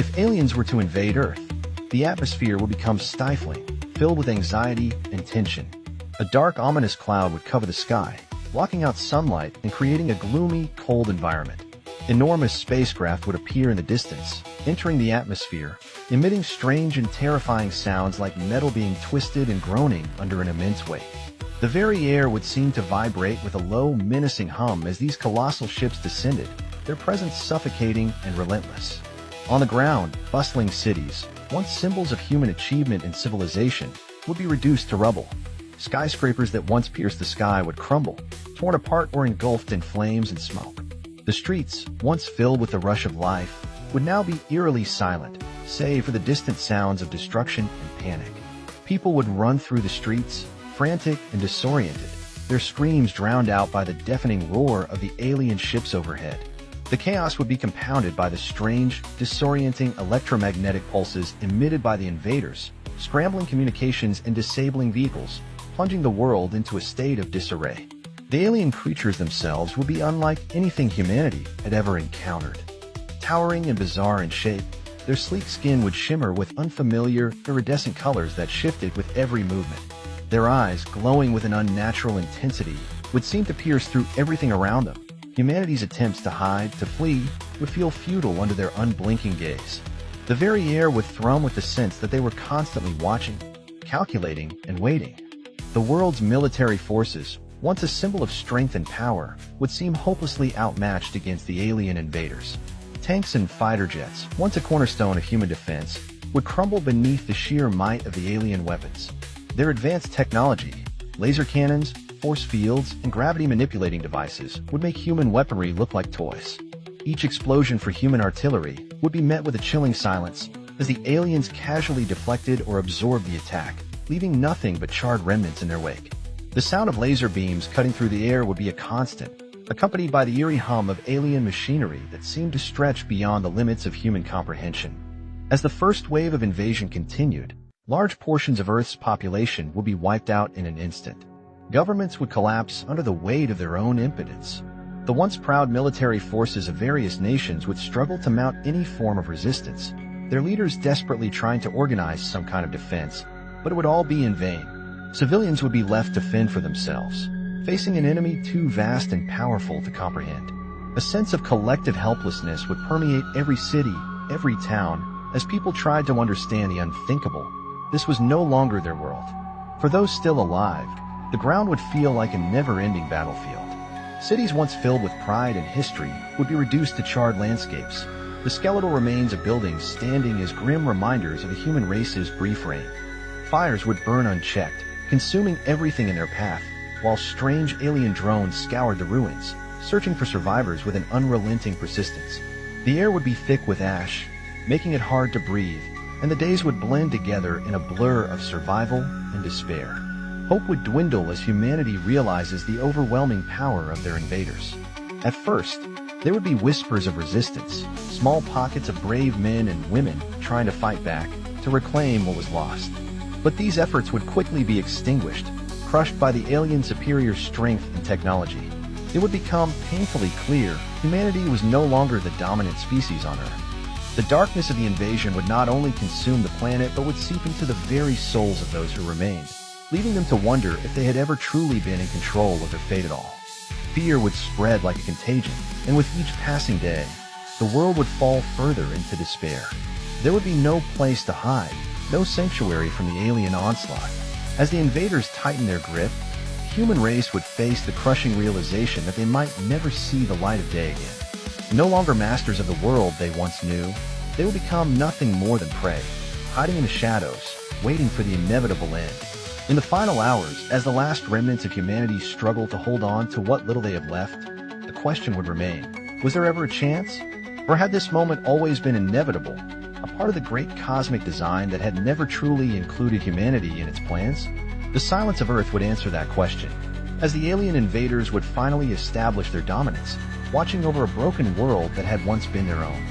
If aliens were to invade Earth, the atmosphere would become stifling, filled with anxiety and tension. A dark, ominous cloud would cover the sky, blocking out sunlight and creating a gloomy, cold environment. Enormous spacecraft would appear in the distance, entering the atmosphere, emitting strange and terrifying sounds like metal being twisted and groaning under an immense weight. The very air would seem to vibrate with a low, menacing hum as these colossal ships descended, their presence suffocating and relentless. On the ground, bustling cities, once symbols of human achievement and civilization, would be reduced to rubble. Skyscrapers that once pierced the sky would crumble, torn apart or engulfed in flames and smoke. The streets, once filled with the rush of life, would now be eerily silent, save for the distant sounds of destruction and panic. People would run through the streets, frantic and disoriented, their screams drowned out by the deafening roar of the alien ships overhead. The chaos would be compounded by the strange, disorienting electromagnetic pulses emitted by the invaders, scrambling communications and disabling vehicles, plunging the world into a state of disarray. The alien creatures themselves would be unlike anything humanity had ever encountered. Towering and bizarre in shape, their sleek skin would shimmer with unfamiliar, iridescent colors that shifted with every movement. Their eyes, glowing with an unnatural intensity, would seem to pierce through everything around them. Humanity's attempts to hide, to flee, would feel futile under their unblinking gaze. The very air would thrum with the sense that they were constantly watching, calculating, and waiting. The world's military forces, once a symbol of strength and power, would seem hopelessly outmatched against the alien invaders. Tanks and fighter jets, once a cornerstone of human defense, would crumble beneath the sheer might of the alien weapons. Their advanced technology, laser cannons, force fields, and gravity-manipulating devices would make human weaponry look like toys. Each explosion for human artillery would be met with a chilling silence as the aliens casually deflected or absorbed the attack, leaving nothing but charred remnants in their wake. The sound of laser beams cutting through the air would be a constant, accompanied by the eerie hum of alien machinery that seemed to stretch beyond the limits of human comprehension. As the first wave of invasion continued, large portions of Earth's population would be wiped out in an instant. Governments would collapse under the weight of their own impotence. The once proud military forces of various nations would struggle to mount any form of resistance, their leaders desperately trying to organize some kind of defense, but it would all be in vain. Civilians would be left to fend for themselves, facing an enemy too vast and powerful to comprehend. A sense of collective helplessness would permeate every city, every town, as people tried to understand the unthinkable. This was no longer their world. For those still alive, the ground would feel like a never-ending battlefield. Cities once filled with pride and history would be reduced to charred landscapes, the skeletal remains of buildings standing as grim reminders of the human race's brief reign. Fires would burn unchecked, consuming everything in their path, while strange alien drones scoured the ruins, searching for survivors with an unrelenting persistence. The air would be thick with ash, making it hard to breathe, and the days would blend together in a blur of survival and despair. Hope would dwindle as humanity realizes the overwhelming power of their invaders. At first, there would be whispers of resistance, small pockets of brave men and women trying to fight back, to reclaim what was lost. But these efforts would quickly be extinguished, crushed by the alien superior strength and technology. It would become painfully clear humanity was no longer the dominant species on Earth. The darkness of the invasion would not only consume the planet, but would seep into the very souls of those who remained, leaving them to wonder if they had ever truly been in control of their fate at all. Fear would spread like a contagion, and with each passing day, the world would fall further into despair. There would be no place to hide, no sanctuary from the alien onslaught. As the invaders tightened their grip, the human race would face the crushing realization that they might never see the light of day again. No longer masters of the world they once knew, they would become nothing more than prey, hiding in the shadows, waiting for the inevitable end. In the final hours, as the last remnants of humanity struggle to hold on to what little they have left, the question would remain, was there ever a chance? Or had this moment always been inevitable, a part of the great cosmic design that had never truly included humanity in its plans? The silence of Earth would answer that question, as the alien invaders would finally establish their dominance, watching over a broken world that had once been their own.